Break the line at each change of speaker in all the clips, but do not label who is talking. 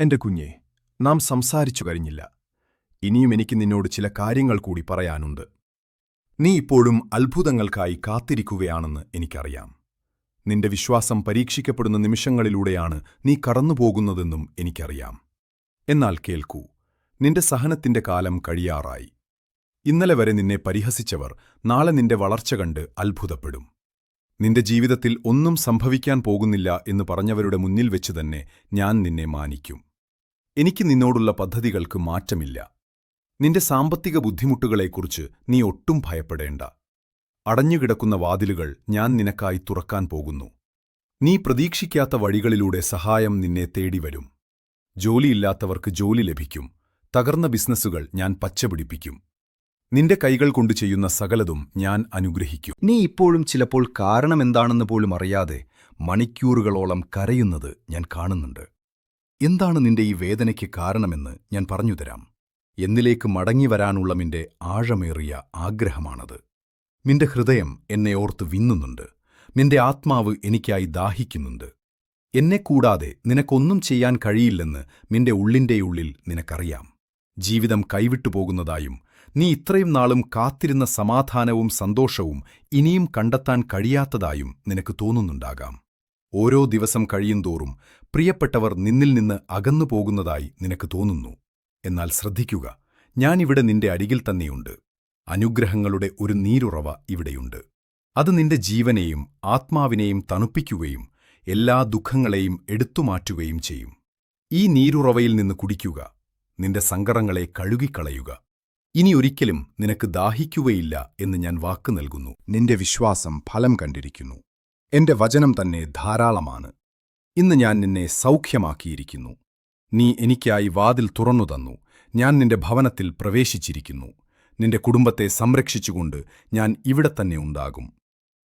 എന്റെ കുഞ്ഞേ, നാം സംസാരിച്ചു കഴിഞ്ഞില്ല. ഇനിയും എനിക്ക് നിന്നോട് ചില കാര്യങ്ങൾ കൂടി പറയാനുണ്ട്. നീ ഇപ്പോഴും അത്ഭുതങ്ങൾക്കായി കാത്തിരിക്കുകയാണെന്ന് എനിക്കറിയാം. നിന്റെ വിശ്വാസം പരീക്ഷിക്കപ്പെടുന്ന നിമിഷങ്ങളിലൂടെയാണ് നീ കടന്നുപോകുന്നതെന്നും എനിക്കറിയാം. എന്നാൽ കേൾക്കൂ, നിന്റെ സഹനത്തിന്റെ കാലം കഴിയാറായി. ഇന്നലെ വരെ നിന്നെ പരിഹസിച്ചവർ നാളെ നിന്റെ വളർച്ച കണ്ട് അത്ഭുതപ്പെടും. നിന്റെ ജീവിതത്തിൽ ഒന്നും സംഭവിക്കാൻ പോകുന്നില്ല എന്ന് പറഞ്ഞവരുടെ മുന്നിൽ വെച്ചുതന്നെ ഞാൻ നിന്നെ മാനിക്കും. എനിക്ക് നിന്നോടുള്ള പദ്ധതികൾക്ക് മാറ്റമില്ല. നിന്റെ സാമ്പത്തിക ബുദ്ധിമുട്ടുകളെക്കുറിച്ച് നീ ഒട്ടും ഭയപ്പെടേണ്ട. അടഞ്ഞുകിടക്കുന്ന വാതിലുകൾ ഞാൻ നിനക്കായി തുറക്കാൻ പോകുന്നു. നീ പ്രതീക്ഷിക്കാത്ത വഴികളിലൂടെ സഹായം നിന്നെ തേടിവരും. ജോലിയില്ലാത്തവർക്ക് ജോലി ലഭിക്കും. തകർന്ന ബിസിനസ്സുകൾ ഞാൻ പച്ചപിടിപ്പിക്കും. നിന്റെ കൈകൾ കൊണ്ട് ചെയ്യുന്ന സകലതും ഞാൻ അനുഗ്രഹിക്കും.
നീ ഇപ്പോഴും ചിലപ്പോൾ കാരണമെന്താണെന്ന് പോലും അറിയാതെ മണിക്കൂറുകളോളം കരയുന്നത് ഞാൻ കാണുന്നുണ്ട്. എന്താണ് നിന്റെ ഈ വേദനയ്ക്ക് കാരണമെന്ന് ഞാൻ പറഞ്ഞുതരാം. എന്നിലേക്ക് മടങ്ങിവരാനുള്ള നിന്റെ ആഴമേറിയ ആഗ്രഹമാണത്. നിന്റെ ഹൃദയം എന്നെ ഓർത്ത് വിങ്ങുന്നുണ്ട്. നിന്റെ ആത്മാവ് എനിക്കായി ദാഹിക്കുന്നുണ്ട്. എന്നെക്കൂടാതെ നിനക്കൊന്നും ചെയ്യാൻ കഴിയില്ലെന്ന് നിന്റെ ഉള്ളിൻ്റെയുള്ളിൽ നിനക്കറിയാം. ജീവിതം കൈവിട്ടുപോകുന്നതായും നീ ഇത്രയും നാളും കാത്തിരുന്ന സമാധാനവും സന്തോഷവും ഇനിയും കണ്ടെത്താൻ കഴിയാത്തതായും നിനക്ക് തോന്നുന്നുണ്ടാകാം. ഓരോ ദിവസം കഴിയുന്തോറും പ്രിയപ്പെട്ടവർ നിന്നിൽ നിന്ന് അകന്നുപോകുന്നതായി നിനക്ക് തോന്നുന്നു. എന്നാൽ ശ്രദ്ധിക്കുക, ഞാനിവിടെ നിന്റെ അരികിൽ തന്നെയുണ്ട്. അനുഗ്രഹങ്ങളുടെ ഒരു നീരുറവ ഇവിടെയുണ്ട്. അത് നിന്റെ ജീവനെയും ആത്മാവിനെയും തണുപ്പിക്കുകയും എല്ലാ ദുഃഖങ്ങളെയും എടുത്തുമാറ്റുകയും ചെയ്യും. ഈ നീരുറവയിൽ നിന്ന് കുടിക്കുക. നിന്റെ സങ്കടങ്ങളെ കഴുകിക്കളയുക. ഇനിയൊരിക്കലും നിനക്ക് ദാഹിക്കുകയില്ല എന്ന് ഞാൻ വാക്കു നൽകുന്നു.
നിന്റെ വിശ്വാസം ഫലം കണ്ടിരിക്കുന്നു. എന്റെ വചനം തന്നെ ധാരാളമാണ്. ഇന്ന് ഞാൻ നിന്നെ സൗഖ്യമാക്കിയിരിക്കുന്നു. നീ എനിക്കായി വാതിൽ തുറന്നു തന്നു. ഞാൻ നിന്റെ ഭവനത്തിൽ പ്രവേശിച്ചിരിക്കുന്നു. നിന്റെ കുടുംബത്തെ സംരക്ഷിച്ചുകൊണ്ട് ഞാൻ ഇവിടെ തന്നെ ഉണ്ടാകും.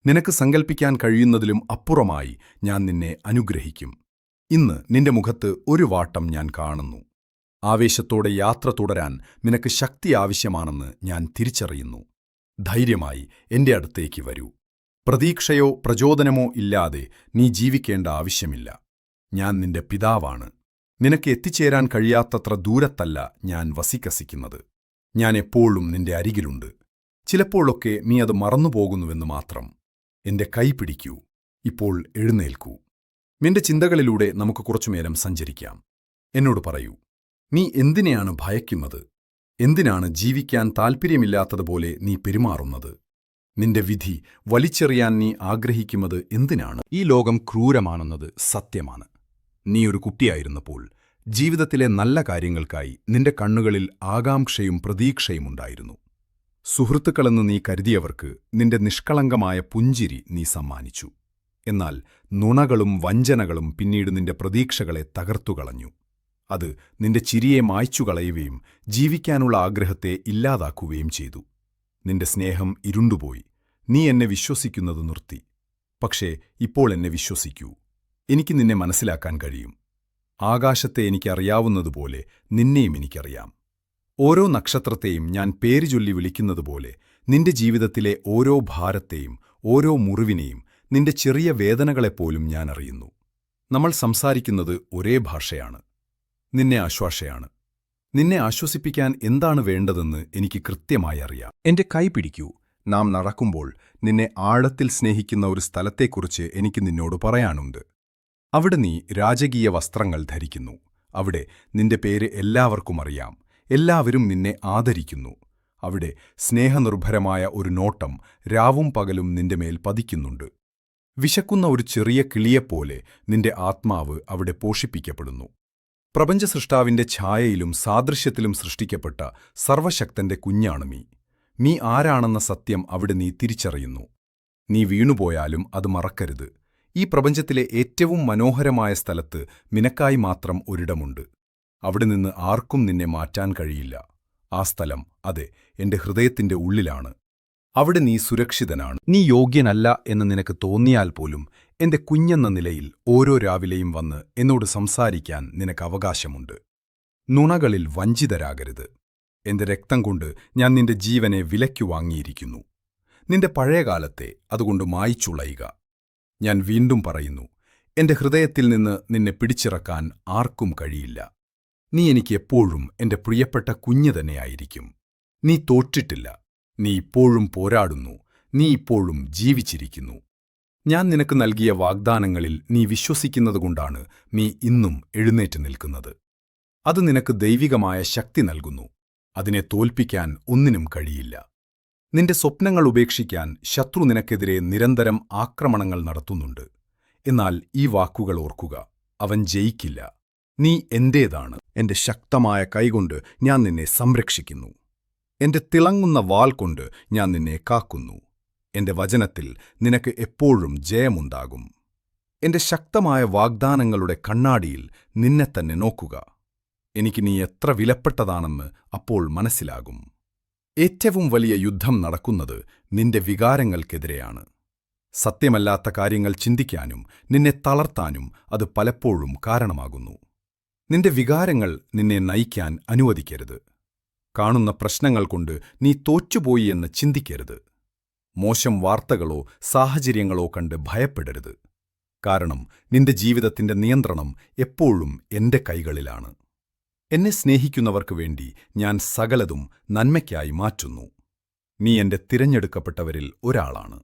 നിനക്ക് സങ്കൽപ്പിക്കാൻ കഴിയുന്നതിലും അപ്പുറമായി ഞാൻ നിന്നെ അനുഗ്രഹിക്കും. ഇന്ന് നിന്റെ മുഖത്ത് ഒരു വാട്ടം ഞാൻ കാണുന്നു. ആവേശത്തോടെ യാത്ര തുടരാൻ നിനക്ക് ശക്തി ആവശ്യമാണെന്ന് ഞാൻ തിരിച്ചറിയുന്നു. ധൈര്യമായി എന്റെ അടുത്തേക്ക് വരൂ. പ്രതീക്ഷയോ പ്രചോദനമോ ഇല്ലാതെ നീ ജീവിക്കേണ്ട ആവശ്യമില്ല. ഞാൻ നിന്റെ പിതാവാണ്. നിനക്ക് എത്തിച്ചേരാൻ കഴിയാത്തത്ര ദൂരത്തല്ല ഞാൻ വസിക്കുന്നത്. ഞാൻ എപ്പോഴും നിന്റെ അരികിലുണ്ട്. ചിലപ്പോഴൊക്കെ നീ അത് മറന്നുപോകുന്നുവെന്ന് മാത്രം. എന്റെ കൈ പിടിക്കൂ. ഇപ്പോൾ എഴുന്നേൽക്കൂ. നിന്റെ ചിന്തകളിലൂടെ നമുക്ക് കുറച്ചുനേരം സഞ്ചരിക്കാം. എന്നോട് പറയൂ, നീ എന്തിനെയാണ് ഭയക്കുന്നത്? എന്തിനാണ് ജീവിക്കാൻ താൽപ്പര്യമില്ലാത്തതുപോലെ നീ പെരുമാറുന്നത്? നിന്റെ വിധി വലിച്ചെറിയാൻ നീ ആഗ്രഹിക്കുന്നത് എന്തിനാണ്? ഈ ലോകം ക്രൂരമാണെന്നത് സത്യമാണ്. നീ ഒരു കുട്ടിയായിരുന്നപ്പോൾ ജീവിതത്തിലെ നല്ല കാര്യങ്ങൾക്കായി നിന്റെ കണ്ണുകളിൽ ആകാംക്ഷയും പ്രതീക്ഷയുമുണ്ടായിരുന്നു. സുഹൃത്തുക്കളെന്ന് നീ കരുതിയവർക്ക് നിന്റെ നിഷ്കളങ്കമായ പുഞ്ചിരി നീ സമ്മാനിച്ചു. എന്നാൽ നുണകളും വഞ്ചനകളും പിന്നീട് നിന്റെ പ്രതീക്ഷകളെ തകർത്തുകളഞ്ഞു. അത് നിന്റെ ചിരിയെ മായ്ച്ചുകളയുകയും ജീവിക്കാനുള്ള ആഗ്രഹത്തെ ഇല്ലാതാക്കുകയും ചെയ്തു. നിന്റെ സ്നേഹം ഇരുണ്ടുപോയി. നീ എന്നെ വിശ്വസിക്കുന്നത് നിർത്തി. പക്ഷേ ഇപ്പോൾ എന്നെ വിശ്വസിക്കൂ. എനിക്ക് നിന്നെ മനസ്സിലാക്കാൻ കഴിയും. ആകാശത്തെ എനിക്കറിയാവുന്നതുപോലെ നിന്നെയും എനിക്കറിയാം. ഓരോ നക്ഷത്രത്തെയും ഞാൻ പേരുചൊല്ലി വിളിക്കുന്നതുപോലെ നിന്റെ ജീവിതത്തിലെ ഓരോ ഭാരത്തെയും ഓരോ മുറിവിനെയും നിന്റെ ചെറിയ വേദനകളെപ്പോലും ഞാൻ അറിയുന്നു. നമ്മൾ സംസാരിക്കുന്നത് ഒരേ ഭാഷയാണ്. നിന്നെ ആശ്വാസയാണ്. നിന്നെ ആശ്വസിപ്പിക്കാൻ എന്താണ് വേണ്ടതെന്ന് എനിക്ക് കൃത്യമായി അറിയാം. എന്റെ കൈ പിടിക്കൂ. നാം നടക്കുമ്പോൾ നിന്നെ ആഴത്തിൽ സ്നേഹിക്കുന്ന ഒരു സ്ഥലത്തെക്കുറിച്ച് എനിക്ക് നിന്നോട് പറയാനുണ്ട്. അവിടെ നീ രാജകീയ വസ്ത്രങ്ങൾ ധരിക്കുന്നു. അവിടെ നിന്റെ പേര് എല്ലാവർക്കും അറിയാം. എല്ലാവരും നിന്നെ ആദരിക്കുന്നു. അവിടെ സ്നേഹനിർഭരമായ ഒരു നോട്ടം രാവും പകലും നിന്റെ മേൽ പതിക്കുന്നുണ്ട്. വിശക്കുന്ന ഒരു ചെറിയ കിളിയെപ്പോലെ നിന്റെ ആത്മാവ് അവിടെ പോഷിപ്പിക്കപ്പെടുന്നു. പ്രപഞ്ചസൃഷ്ടാവിന്റെ ഛായയിലും സാദൃശ്യത്തിലും സൃഷ്ടിക്കപ്പെട്ട സർവശക്തന്റെ കുഞ്ഞാണ് നീ. നീ ആരാണെന്ന സത്യം അവിടെ നീ തിരിച്ചറിയുന്നു. നീ വീണുപോയാലും അത് മറക്കരുത്. ഈ പ്രപഞ്ചത്തിലെ ഏറ്റവും മനോഹരമായ സ്ഥലത്ത് നിനക്കായി മാത്രം ഒരിടമുണ്ട്. അവിടെ നിന്ന് ആർക്കും നിന്നെ മാറ്റാൻ കഴിയില്ല. ആ സ്ഥലം, അതെ, എന്റെ ഹൃദയത്തിന്റെ ഉള്ളിലാണ്. അവിടെ നീ സുരക്ഷിതനാണ്. നീ യോഗ്യനല്ല എന്ന് നിനക്ക് തോന്നിയാൽ പോലും എന്റെ കുഞ്ഞെന്ന നിലയിൽ ഓരോ രാവിലെയും വന്ന് എന്നോട് സംസാരിക്കാൻ നിനക്ക് അവകാശമുണ്ട്. നുണകളിൽ വഞ്ചിതരാകരുത്. എന്റെ രക്തം കൊണ്ട് ഞാൻ നിന്റെ ജീവനെ വിലയ്ക്കു വാങ്ങിയിരിക്കുന്നു. നിന്റെ പഴയകാലത്തെ അതുകൊണ്ട് മായ്ച്ചുളയുക. ഞാൻ വീണ്ടും പറയുന്നു, എന്റെ ഹൃദയത്തിൽ നിന്ന് നിന്നെ പിടിച്ചിറക്കാൻ ആർക്കും കഴിയില്ല. നീ എനിക്ക് എപ്പോഴും എന്റെ പ്രിയപ്പെട്ട കുഞ്ഞ് തന്നെയായിരിക്കും. നീ തോറ്റിട്ടില്ല. നീ ഇപ്പോഴും പോരാടുന്നു. നീ ഇപ്പോഴും ജീവിച്ചിരിക്കുന്നു. ഞാൻ നിനക്ക് നൽകിയ വാഗ്ദാനങ്ങളിൽ നീ വിശ്വസിക്കുന്നതുകൊണ്ടാണ് നീ ഇന്നും എഴുന്നേറ്റ് നിൽക്കുന്നത്. അത് നിനക്ക് ദൈവികമായ ശക്തി നൽകുന്നു. അതിനെ തോൽപ്പിക്കാൻ ഒന്നിനും കഴിയില്ല. നിന്റെ സ്വപ്നങ്ങൾ ഉപേക്ഷിക്കാൻ ശത്രു നിനക്കെതിരെ നിരന്തരം ആക്രമണങ്ങൾ നടത്തുന്നുണ്ട്. എന്നാൽ ഈ വാക്കുകൾ ഓർക്കുക, അവൻ ജയിക്കില്ല. നീ എന്റേതാണ്. എന്റെ ശക്തമായ കൈകൊണ്ട് ഞാൻ നിന്നെ സംരക്ഷിക്കുന്നു. എന്റെ തിളങ്ങുന്ന വാൾ കൊണ്ട് ഞാൻ നിന്നെ കാക്കുന്നു. എന്റെ വചനത്തിൽ നിനക്ക് എപ്പോഴും ജയമുണ്ടാകും. എന്റെ ശക്തമായ വാഗ്ദാനങ്ങളുടെ കണ്ണാടിയിൽ നിന്നെ തന്നെ നോക്കുക. എനിക്ക് നീ എത്ര വിലപ്പെട്ടതാണെന്ന് അപ്പോൾ മനസ്സിലാകും. ഏറ്റവും വലിയ യുദ്ധം നടക്കുന്നത് നിന്റെ വികാരങ്ങൾക്കെതിരെയാണ്. സത്യമല്ലാത്ത കാര്യങ്ങൾ ചിന്തിക്കാനും നിന്നെ തളർത്താനും അത് പലപ്പോഴും കാരണമാകുന്നു. നിന്റെ വികാരങ്ങൾ നിന്നെ നയിക്കാൻ അനുവദിക്കരുത്. കാണുന്ന പ്രശ്നങ്ങൾ കൊണ്ട് നീ തോറ്റുപോയി എന്ന് ചിന്തിക്കരുത്. മോശം വാർത്തകളോ സാഹചര്യങ്ങളോ കണ്ട് ഭയപ്പെടരുത്. കാരണം നിന്റെ ജീവിതത്തിന്റെ നിയന്ത്രണം എപ്പോഴും എന്റെ കൈകളിലാണ്. എന്നെ സ്നേഹിക്കുന്നവർക്കു വേണ്ടി ഞാൻ സകലതും നന്മയ്ക്കായി മാറ്റുന്നു. നീ എന്റെ തിരഞ്ഞെടുക്കപ്പെട്ടവരിൽ ഒരാളാണ്.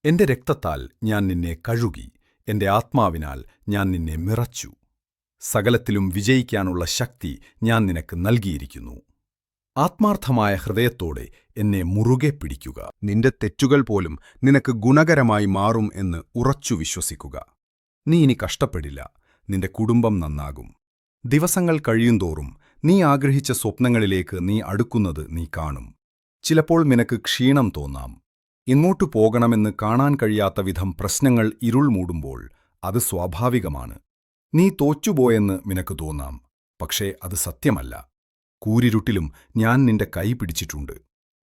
എന്റെ രക്തത്താൽ ഞാൻ നിന്നെ കഴുകി. എന്റെ ആത്മാവിനാൽ ഞാൻ നിന്നെ നിറച്ചു. സകലത്തിലും വിജയിക്കാനുള്ള ശക്തി ഞാൻ നിനക്ക് നൽകിയിരിക്കുന്നു. ആത്മാർത്ഥമായ ഹൃദയത്തോടെ എന്നെ മുറുകെ പിടിക്കുക. നിന്റെ തെറ്റുകൾ പോലും നിനക്ക് ഗുണകരമായി മാറും എന്ന് ഉറച്ചു വിശ്വസിക്കുക. നീ ഇനി കഷ്ടപ്പെടില്ല. നിന്റെ കുടുംബം നന്നാകും. ദിവസങ്ങൾ കഴിയുന്തോറും നീ ആഗ്രഹിച്ച സ്വപ്നങ്ങളിലേക്ക് നീ അടുക്കുന്നത് നീ കാണും. ചിലപ്പോൾ നിനക്ക് ക്ഷീണം തോന്നാം. ഇങ്ങോട്ടു പോകണമെന്ന് കാണാൻ കഴിയാത്ത വിധം പ്രശ്നങ്ങൾ ഇരുൾ മൂടുമ്പോൾ അത് സ്വാഭാവികമാണ്. നീ തോറ്റുപോയെന്ന് നിനക്ക് തോന്നാം. പക്ഷേ അത് സത്യമല്ല. കൂരിരുട്ടിലും ഞാൻ നിന്റെ കൈ പിടിച്ചിട്ടുണ്ട്.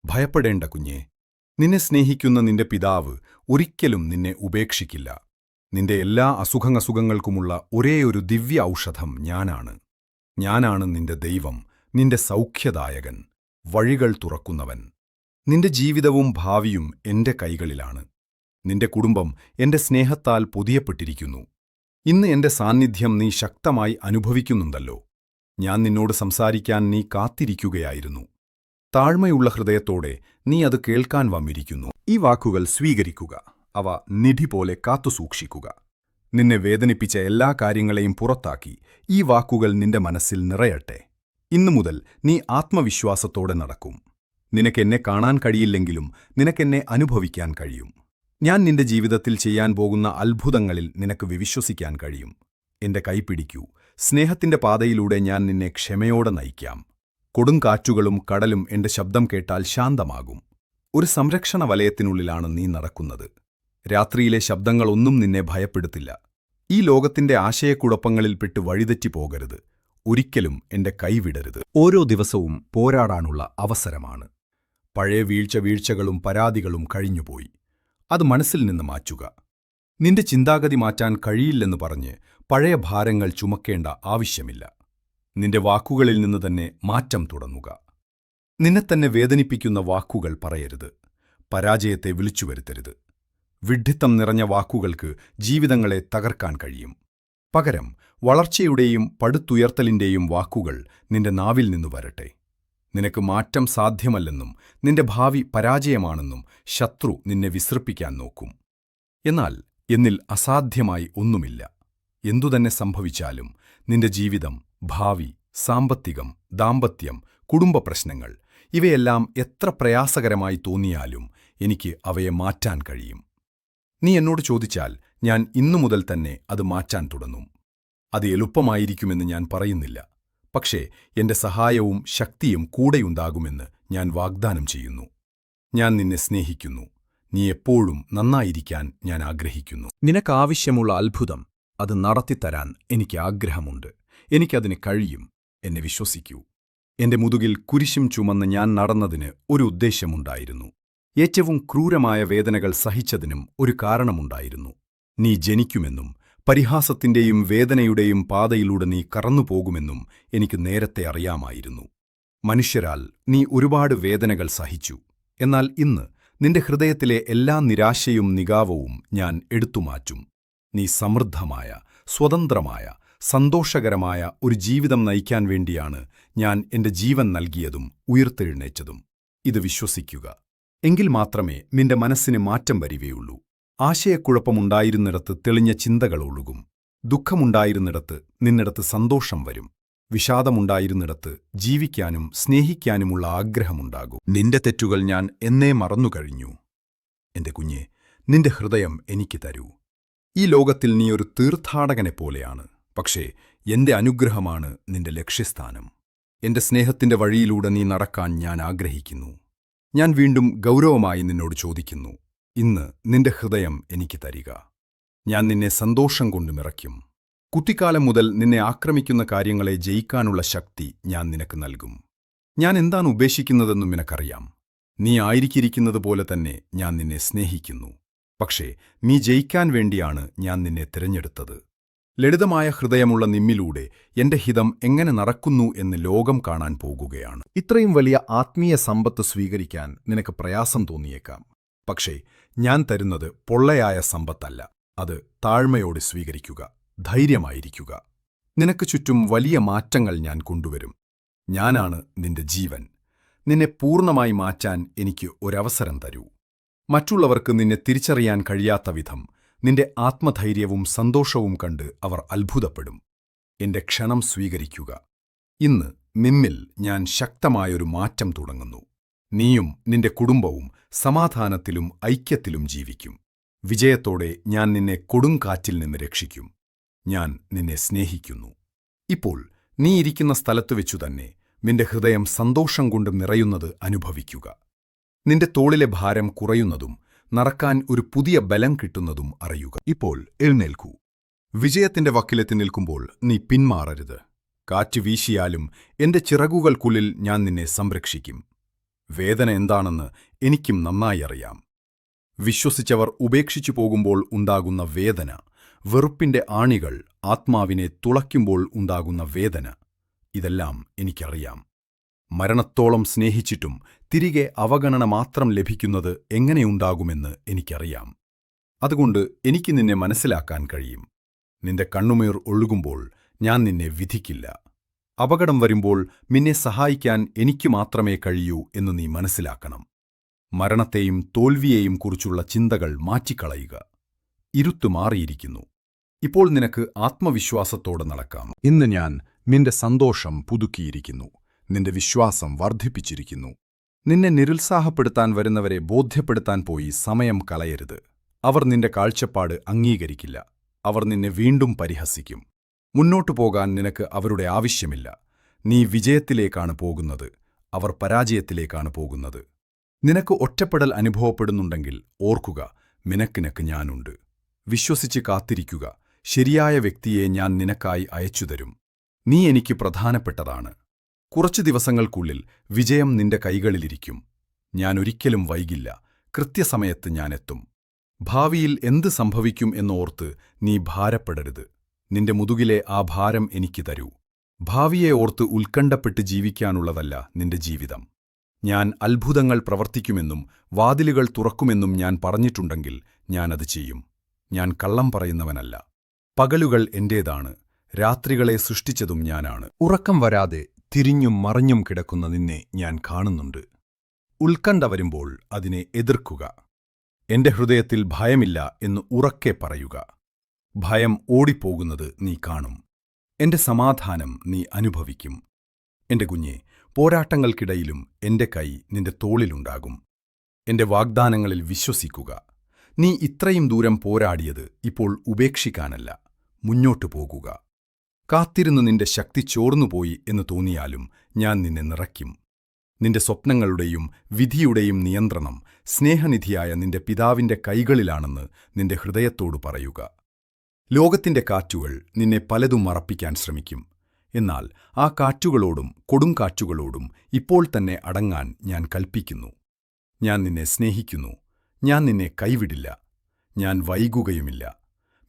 ഭയപ്പെടേണ്ട കുഞ്ഞേ. നിന്നെ സ്നേഹിക്കുന്ന നിന്റെ പിതാവ് ഒരിക്കലും നിന്നെ ഉപേക്ഷിക്കില്ല. നിന്റെ എല്ലാ അസുഖങ്ങൾക്കുമുള്ള ഒരേയൊരു ദിവ്യ ഔഷധം ഞാനാണ്. ഞാനാണ് നിന്റെ ദൈവം, നിന്റെ സൗഖ്യദായകൻ, വഴികൾ തുറക്കുന്നവൻ. നിന്റെ ജീവിതവും ഭാവിയും എന്റെ കൈകളിലാണ്. നിന്റെ കുടുംബം എന്റെ സ്നേഹത്താൽ പൊതിയപ്പെട്ടിരിക്കുന്നു. ഇന്ന് എന്റെ സാന്നിധ്യം നീ ശക്തമായി അനുഭവിക്കുന്നുണ്ടല്ലോ. ഞാൻ നിന്നോട് സംസാരിക്കാൻ നീ കാത്തിരിക്കുകയായിരുന്നു. താഴ്മയുള്ള ഹൃദയത്തോടെ നീ അത് കേൾക്കാൻ വന്നിരിക്കുന്നു. ഈ വാക്കുകൾ സ്വീകരിക്കുക. അവ നിധി പോലെ കാത്തുസൂക്ഷിക്കുക. നിന്നെ വേദനിപ്പിച്ച എല്ലാ കാര്യങ്ങളെയും പുറത്താക്കി ഈ വാക്കുകൾ നിന്റെ മനസ്സിൽ നിറയട്ടെ. ഇന്നുമുതൽ നീ ആത്മവിശ്വാസത്തോടെ നടക്കും. നിനക്കെന്നെ കാണാൻ കഴിയില്ലെങ്കിലും നിനക്കെന്നെ അനുഭവിക്കാൻ കഴിയും. ഞാൻ നിന്റെ ജീവിതത്തിൽ ചെയ്യാൻ പോകുന്ന അത്ഭുതങ്ങളിൽ നിനക്ക് വിശ്വസിക്കാൻ കഴിയും. എന്റെ കൈപിടിക്കൂ. സ്നേഹത്തിന്റെ പാതയിലൂടെ ഞാൻ നിന്നെ ക്ഷമയോടെ നയിക്കാം. കൊടുങ്കാറ്റുകളും കടലും എന്റെ ശബ്ദം കേട്ടാൽ ശാന്തമാകും. ഒരു സംരക്ഷണ വലയത്തിനുള്ളിലാണ് നീ നടക്കുന്നത്. രാത്രിയിലെ ശബ്ദങ്ങളൊന്നും നിന്നെ ഭയപ്പെടുത്തില്ല. ഈ ലോകത്തിന്റെ ആശയക്കുഴപ്പങ്ങളിൽപ്പെട്ട് വഴിതെറ്റി പോകരുത്. ഒരിക്കലും എന്റെ കൈവിടരുത്. ഓരോ ദിവസവും പോരാടാനുള്ള അവസരമാണ്. പഴയ വീഴ്ചകളും പരാതികളും കഴിഞ്ഞുപോയി. അത് മനസ്സിൽ നിന്ന് മാറ്റുക. നിന്റെ ചിന്താഗതി മാറ്റാൻ കഴിയില്ലെന്ന് പറഞ്ഞ് പഴയ ഭാരങ്ങൾ ചുമക്കേണ്ട ആവശ്യമില്ല. നിന്റെ വാക്കുകളിൽ നിന്ന് തന്നെ മാറ്റം തുടങ്ങുക. നിന്നെത്തന്നെ വേദനിപ്പിക്കുന്ന വാക്കുകൾ പറയരുത്. പരാജയത്തെ വിളിച്ചുവരുത്തരുത്. വിഡ്ഢിത്തം നിറഞ്ഞ വാക്കുകൾക്ക് ജീവിതങ്ങളെ തകർക്കാൻ കഴിയും. പകരം വളർച്ചയുടെയും പടുത്തുയർത്തലിന്റെയും വാക്കുകൾ നിന്റെ നാവിൽ നിന്നു വരട്ടെ. നിനക്ക് മാറ്റം സാധ്യമല്ലെന്നും നിന്റെ ഭാവി പരാജയമാണെന്നും ശത്രു നിന്നെ വിസൃപ്പിക്കാൻ നോക്കും. എന്നാൽ എന്നിൽ അസാധ്യമായി ഒന്നുമില്ല. എന്തുതന്നെ സംഭവിച്ചാലും നിന്റെ ജീവിതം, ഭാവി, സാമ്പത്തികം, ദാമ്പത്യം, കുടുംബ പ്രശ്നങ്ങൾ ഇവയെല്ലാം എത്ര പ്രയാസകരമായി തോന്നിയാലും എനിക്ക് അവയെ മാറ്റാൻ കഴിയും. നീ എന്നോട് ചോദിച്ചാൽ ഞാൻ ഇന്നുമുതൽ തന്നെ അത് മാറ്റാൻ തുടങ്ങും. അത് എളുപ്പമായിരിക്കുമെന്ന് ഞാൻ പറയുന്നില്ല. പക്ഷേ എന്റെ സഹായവും ശക്തിയും കൂടെയുണ്ടാകുമെന്ന് ഞാൻ വാഗ്ദാനം ചെയ്യുന്നു. ഞാൻ നിന്നെ സ്നേഹിക്കുന്നു. നീ എപ്പോഴും നന്നായിരിക്കാൻ ഞാൻ ആഗ്രഹിക്കുന്നു. നിനക്കാവശ്യമുള്ള അത്ഭുതം അത് നടത്തിത്തരാൻ എനിക്ക് ആഗ്രഹമുണ്ട്. എനിക്കതിന് കഴിയും. എന്നെ വിശ്വസിക്കൂ. എന്റെ മുതുകിൽ കുരിശും ചുമന്ന് ഞാൻ നടന്നതിന് ഒരു ഉദ്ദേശ്യമുണ്ടായിരുന്നു. ഏറ്റവും ക്രൂരമായ വേദനകൾ സഹിച്ചതിനും ഒരു കാരണമുണ്ടായിരുന്നു. നീ ജനിക്കുമെന്നും പരിഹാസത്തിന്റെയും വേദനയുടെയും പാതയിലൂടെ നീ കടന്നുപോകുമെന്നും എനിക്ക് നേരത്തെ അറിയാമായിരുന്നു. മനുഷ്യരാൽ നീ ഒരുപാട് വേദനകൾ സഹിച്ചു. എന്നാൽ ഇന്ന് നിന്റെ ഹൃദയത്തിലെ എല്ലാ നിരാശയും നിഗാവവും ഞാൻ എടുത്തുമാറ്റും. നീ സമൃദ്ധമായ, സ്വതന്ത്രമായ, സന്തോഷകരമായ ഒരു ജീവിതം നയിക്കാൻ വേണ്ടിയാണ് ഞാൻ എന്റെ ജീവൻ നൽകിയതും ഉയിർത്തെഴുന്നേറ്റതും. ഇത് വിശ്വസിക്കുക. എങ്കിൽ മാത്രമേ നിന്റെ മനസ്സിന് മാറ്റം വരികയുള്ളൂ. ആശയക്കുഴപ്പമുണ്ടായിരുന്നിടത്ത് തെളിഞ്ഞ ചിന്തകൾ ഒഴുകും. ദുഃഖമുണ്ടായിരുന്നിടത്ത് നിന്നിടത്ത് സന്തോഷം വരും. വിഷാദമുണ്ടായിരുന്നിടത്ത് ജീവിക്കാനും സ്നേഹിക്കാനുമുള്ള ആഗ്രഹമുണ്ടാകും. നിന്റെ തെറ്റുകൾ ഞാൻ എന്നേ മറന്നുകഴിഞ്ഞു. എന്റെ കുഞ്ഞെ, നിന്റെ ഹൃദയം എനിക്ക് തരൂ. ഈ ലോകത്തിൽ നീ ഒരു തീർത്ഥാടകനെപ്പോലെയാണ്, പക്ഷേ എന്റെ അനുഗ്രഹമാണ് നിന്റെ ലക്ഷ്യസ്ഥാനം. എന്റെ സ്നേഹത്തിന്റെ വഴിയിലൂടെ നീ നടക്കാൻ ഞാൻ ആഗ്രഹിക്കുന്നു. ഞാൻ വീണ്ടും ഗൗരവമായി നിന്നോട് ചോദിക്കുന്നു, ഇന്ന് നിന്റെ ഹൃദയം എനിക്ക് തരിക. ഞാൻ നിന്നെ സന്തോഷം കൊണ്ട് നിറയ്ക്കും. കുട്ടിക്കാലം മുതൽ നിന്നെ ആക്രമിക്കുന്ന കാര്യങ്ങളെ ജയിക്കാനുള്ള ശക്തി ഞാൻ നിനക്ക് നൽകും. ഞാൻ എന്താണ് ഉപേക്ഷിക്കുന്നതെന്നും നിനക്കറിയാം. നീ ആയിരിക്കിരിക്കുന്നത് പോലെ തന്നെ ഞാൻ നിന്നെ സ്നേഹിക്കുന്നു. പക്ഷേ നീ ജയിക്കാൻ വേണ്ടിയാണ് ഞാൻ നിന്നെ തിരഞ്ഞെടുത്തത്. ലളിതമായ ഹൃദയമുള്ള നിമ്മിലൂടെ എന്റെ ഹിതം എങ്ങനെ നടക്കുന്നു എന്ന് ലോകം കാണാൻ പോകുകയാണ്. ഇത്രയും വലിയ ആത്മീയ സമ്പത്ത് സ്വീകരിക്കാൻ നിനക്ക് പ്രയാസം തോന്നിയേക്കാം. പക്ഷേ ഞാൻ തരുന്നത് പൊള്ളയായ സമ്പത്തല്ല. അത് താഴ്മയോടെ സ്വീകരിക്കുക. ധൈര്യമായിരിക്കുക. നിനക്ക് ചുറ്റും വലിയ മാറ്റങ്ങൾ ഞാൻ കൊണ്ടുവരും. ഞാനാണ് നിന്റെ ജീവൻ. നിന്നെ പൂർണ്ണമായി മാറ്റാൻ എനിക്ക് ഒരവസരം തരൂ. മറ്റുള്ളവർക്ക് നിന്നെ തിരിച്ചറിയാൻ കഴിയാത്ത വിധം നിന്റെ ആത്മധൈര്യവും സന്തോഷവും കണ്ട് അവർ അത്ഭുതപ്പെടും. എന്റെ ക്ഷണം സ്വീകരിക്കുക. ഇന്ന് നിന്നിൽ ഞാൻ ശക്തമായൊരു മാറ്റം തുടങ്ങുന്നു. നീയും നിന്റെ കുടുംബവും സമാധാനത്തിലും ഐക്യത്തിലും ജീവിക്കും. വിജയത്തോടെ ഞാൻ നിന്നെ കൊടുങ്കാറ്റിൽ നിന്ന് രക്ഷിക്കും. ഞാൻ നിന്നെ സ്നേഹിക്കുന്നു. ഇപ്പോൾ നീ ഇരിക്കുന്ന സ്ഥലത്ത് വെച്ചുതന്നെ നിന്റെ ഹൃദയം സന്തോഷം കൊണ്ട് നിറയുന്നത് അനുഭവിക്കുക. നിന്റെ തോളിലെ ഭാരം കുറയുന്നതും നടക്കാൻ ഒരു പുതിയ ബലം കിട്ടുന്നതും അറിയുക. ഇപ്പോൾ എഴുന്നേൽക്കൂ. വിജയത്തിന്റെ വക്കിലെത്തി നിൽക്കുമ്പോൾ നീ പിന്മാറരുത്. കാറ്റ് വീശിയാലും എന്റെ ചിറകുകൾക്കുള്ളിൽ ഞാൻ നിന്നെ സംരക്ഷിക്കും. വേദന എന്താണെന്ന് എനിക്കും നന്നായി അറിയാം. വിശ്വസിച്ചവർ ഉപേക്ഷിച്ചു പോകുമ്പോൾ ഉണ്ടാകുന്ന വേദന, വെറുപ്പിന്റെ ആണികൾ ആത്മാവിനെ തുളയ്ക്കുമ്പോൾ ഉണ്ടാകുന്ന വേദന, ഇതെല്ലാം എനിക്കറിയാം. മരണത്തോളം സ്നേഹിച്ചിട്ടും തിരികെ അവഗണന മാത്രം ലഭിക്കുന്നത് എങ്ങനെയുണ്ടാകുമെന്ന് എനിക്കറിയാം. അതുകൊണ്ട് എനിക്ക് നിന്നെ മനസ്സിലാക്കാൻ കഴിയും. നിന്റെ കണ്ണുനീർ ഒഴുകുമ്പോൾ ഞാൻ നിന്നെ വിധിക്കില്ല. അപകടം വരുമ്പോൾ നിന്നെ സഹായിക്കാൻ എനിക്ക് മാത്രമേ കഴിയൂ എന്ന് നീ മനസ്സിലാക്കണം. മരണത്തെയും തോൽവിയെയും കുറിച്ചുള്ള ചിന്തകൾ മാറ്റിക്കളയുക. ഇരുട്ട് മാറിയിരിക്കുന്നു. ഇപ്പോൾ നിനക്ക് ആത്മവിശ്വാസത്തോടെ നടക്കാം. ഇന്ന് ഞാൻ നിന്റെ സന്തോഷം പുതുക്കിയിരിക്കുന്നു. നിന്റെ വിശ്വാസം വർദ്ധിപ്പിച്ചിരിക്കുന്നു. നിന്നെ നിരുത്സാഹപ്പെടുത്താൻ വരുന്നവരെ ബോധ്യപ്പെടുത്താൻ പോയി സമയം കളയരുത്. അവർ നിന്റെ കാഴ്ചപ്പാട് അംഗീകരിക്കില്ല. അവർ നിന്നെ വീണ്ടും പരിഹസിക്കും. മുന്നോട്ടു പോകാൻ നിനക്ക് അവരുടെ ആവശ്യമില്ല. നീ വിജയത്തിലേക്കാണ് പോകുന്നത്. അവർ പരാജയത്തിലേക്കാണ് പോകുന്നത്. നിനക്ക് ഒറ്റപ്പെടൽ അനുഭവപ്പെടുന്നുണ്ടെങ്കിൽ ഓർക്കുക, നിനക്ക് ഞാനുണ്ട്. വിശ്വസിച്ച് കാത്തിരിക്കുക. ശരിയായ വ്യക്തിയെ ഞാൻ നിനക്കായി അയച്ചുതരും. നീ എനിക്ക് പ്രധാനപ്പെട്ടതാണ്. കുറച്ചു ദിവസങ്ങൾക്കുള്ളിൽ വിജയം നിന്റെ കൈകളിലിരിക്കും. ഞാൻ ഒരിക്കലും വൈകില്ല. കൃത്യസമയത്ത് ഞാനെത്തും. ഭാവിയിൽ എന്ത് സംഭവിക്കും എന്നോർത്ത് നീ ഭാരപ്പെടരുത്. നിന്റെ മുതുകിലെ ആ ഭാരം എനിക്ക് തരൂ. ഭാവിയെ ഓർത്ത് ഉത്കണ്ഠപ്പെട്ട് ജീവിക്കാനുള്ളതല്ല നിന്റെ ജീവിതം. ഞാൻ അത്ഭുതങ്ങൾ പ്രവർത്തിക്കുമെന്നും വാതിലുകൾ തുറക്കുമെന്നും ഞാൻ പറഞ്ഞിട്ടുണ്ടെങ്കിൽ ഞാനത് ചെയ്യും. ഞാൻ കള്ളം പറയുന്നവനല്ല. പകലുകൾ എന്റേതാണ്. രാത്രികളെ സൃഷ്ടിച്ചതും ഞാനാണ്. ഉറക്കം വരാതെ തിരിഞ്ഞും മറിഞ്ഞും കിടക്കുന്ന നിന്നെ ഞാൻ കാണുന്നുണ്ട്. ഉത്കണ്ഠ വരുമ്പോൾ അതിനെ എതിർക്കുക. എന്റെ ഹൃദയത്തിൽ ഭയമില്ല എന്ന് ഉറക്കെ പറയുക. ഭയം ഓടിപ്പോകുന്നത് നീ കാണും. എന്റെ സമാധാനം നീ അനുഭവിക്കും. എന്റെ കുഞ്ഞെ, പോരാട്ടങ്ങൾക്കിടയിലും എന്റെ കൈ നിന്റെ തോളിലുണ്ടാകും. എന്റെ വാഗ്ദാനങ്ങളിൽ വിശ്വസിക്കുക. നീ ഇത്രയും ദൂരം പോരാടിയത് ഇപ്പോൾ ഉപേക്ഷിക്കാനല്ല, മുന്നോട്ടു പോകുക. കാത്തിരുന്ന് നിന്റെ ശക്തി ചോർന്നുപോയി എന്ന് തോന്നിയാലും ഞാൻ നിന്നെ നിറയ്ക്കും. നിന്റെ സ്വപ്നങ്ങളുടെയും വിധിയുടെയും നിയന്ത്രണം സ്നേഹനിധിയായ നിന്റെ പിതാവിന്റെ കൈകളിലാണെന്ന് നിന്റെ ഹൃദയത്തോട് പറയുക. ലോകത്തിന്റെ കാറ്റുകൾ നിന്നെ പലതും മറപ്പിക്കാൻ ശ്രമിക്കും. എന്നാൽ ആ കാറ്റുകളോടും കൊടുങ്കാറ്റുകളോടും ഇപ്പോൾ തന്നെ അടങ്ങാൻ ഞാൻ കൽപ്പിക്കുന്നു. ഞാൻ നിന്നെ സ്നേഹിക്കുന്നു. ഞാൻ നിന്നെ കൈവിടില്ല. ഞാൻ വൈകുകയുമില്ല.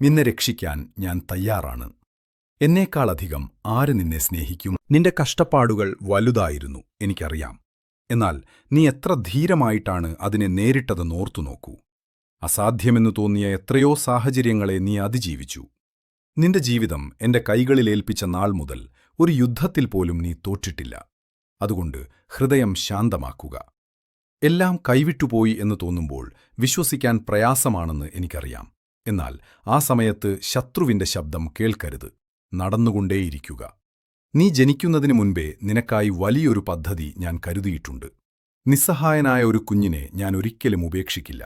നിന്നെ രക്ഷിക്കാൻ ഞാൻ തയ്യാറാണ്. എന്നേക്കാളധികം ആര് നിന്നെ സ്നേഹിക്കും? നിന്റെ കഷ്ടപ്പാടുകൾ വലുതായിരുന്നു, എനിക്കറിയാം. എന്നാൽ നീ എത്ര ധീരമായിട്ടാണ് അതിനെ നേരിട്ടതെന്ന് ഓർത്തുനോക്കൂ. അസാധ്യമെന്നു തോന്നിയ എത്രയോ സാഹചര്യങ്ങളെ നീ അതിജീവിച്ചു. നിന്റെ ജീവിതം എന്റെ കൈകളിലേൽപ്പിച്ച നാൾ മുതൽ ഒരു യുദ്ധത്തിൽ പോലും നീ തോറ്റിട്ടില്ല. അതുകൊണ്ട് ഹൃദയം ശാന്തമാക്കുക. എല്ലാം കൈവിട്ടുപോയി എന്ന് തോന്നുമ്പോൾ വിശ്വസിക്കാൻ പ്രയാസമാണെന്ന് എനിക്കറിയാം. എന്നാൽ ആ സമയത്ത് ശത്രുവിന്റെ ശബ്ദം കേൾക്കരുത്. നടന്നുകൊണ്ടേയിരിക്കുക. നീ ജനിക്കുന്നതിനു മുൻപേ നിനക്കായി വലിയൊരു പദ്ധതി ഞാൻ കരുതിയിട്ടുണ്ട്. നിസ്സഹായനായ ഒരു കുഞ്ഞിനെ ഞാൻ ഒരിക്കലും ഉപേക്ഷിക്കില്ല.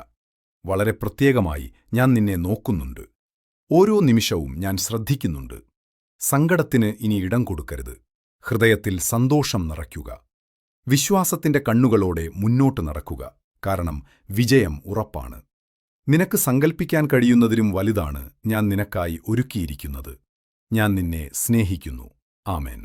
വളരെ പ്രത്യേകമായി ഞാൻ നിന്നെ നോക്കുന്നുണ്ട്. ഓരോ നിമിഷവും ഞാൻ ശ്രദ്ധിക്കുന്നുണ്ട്. സങ്കടത്തിന് ഇനി ഇടം കൊടുക്കരുത്. ഹൃദയത്തിൽ സന്തോഷം നിറയ്ക്കുക. വിശ്വാസത്തിന്റെ കണ്ണുകളോടെ മുന്നോട്ട് നടക്കുക. കാരണം വിജയം ഉറപ്പാണ്. നിനക്ക് സങ്കൽപ്പിക്കാൻ കഴിയുന്നതിലും വലുതാണ് ഞാൻ നിനക്കായി ഒരുക്കിയിരിക്കുന്നത്. ഞാൻ നിന്നെ സ്നേഹിക്കുന്നു. ആമേൻ.